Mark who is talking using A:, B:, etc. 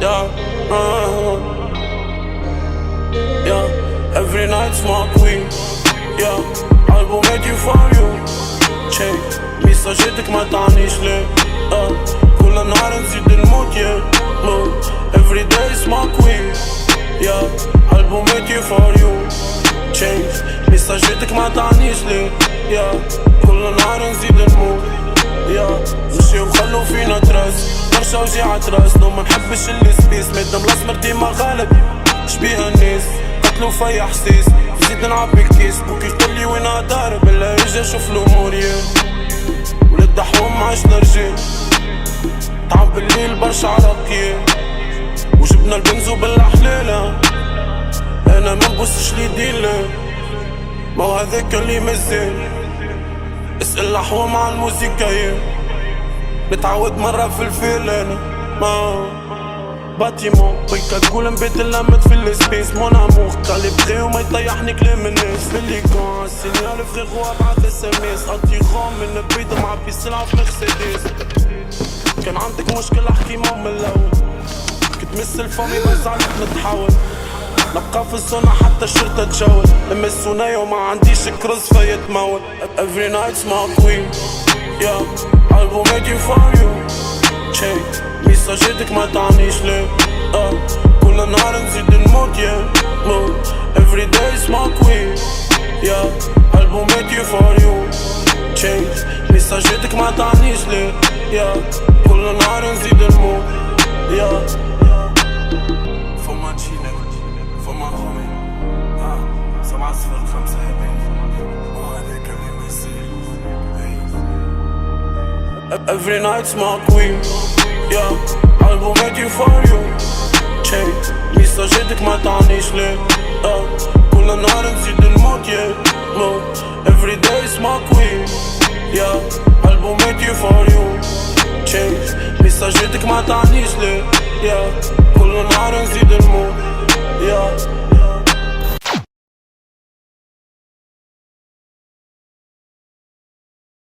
A: yeah, yeah. Every night smoke weed, yeah. Album made you for you. Check مساجاتك ما تعنيش ليه كل نهار نزيد نموت yeah mood. Every day smoke weed, yeah. Album made you for you. Change مساجاتك ما تعنيش ليه yeah. كل نهار نزيد نموت yeah. نمشيو وخلو فينا تراس برشا وجيعة راس لو ما نحبش اللي سبيس مادام الاسمر ديما غالب شبيه الناس قتلو فيا حساس نزيد نعبي الكيس بوكي يقولي وين دار بلا يجي اشوف الامور yeah. ولاد دحوم عشنا رجال تعب الليل برشا عراقية وجبنا البنزو بالاحلالة انا منبوسش لي ديلة ما هو هذاك اللي مازال اسأل الحوم عن الموسيقى متعود مرة في الفيل انا ما باتيمون بيك تقول نبات نلمد في السبيس مون امور قالي بخي وما يطيحني كلام الناس فيلي كون السينيال فخيغو ابعث اس ام اس اطيغون من البيت معبي سلعة في مرسيدس كان عندك مشكلة احكي مام من الاول كتمثل فمي بس عليك نتحاول نبقى في السنة حتى الشرطة تجول لما السنية وما عنديش كروز فيتمول Every night smoke weed, yeah. Album made you for you. Check مساجاتك ما تعنيش ليه كل نهار نزيد نموت yeah mood. Every day smoke weed, yeah. Album made you for you. Change مساجاتك ما تعنيش ليه yeah. كل نهار نزيد نموت yeah. For my chile, for my homie 7-0-5 وهذاك اللي نسيت Every night smoke weed, yeah. Album made you for you. Check مساجاتك ما تعنيش ليه كل نهار نزيد نموت yeah mood. Every day smoke weed, yeah. Album made you for you. Change مساجاتك ما تعنيش ليه yeah. كل نهار نزيد نموت yeah.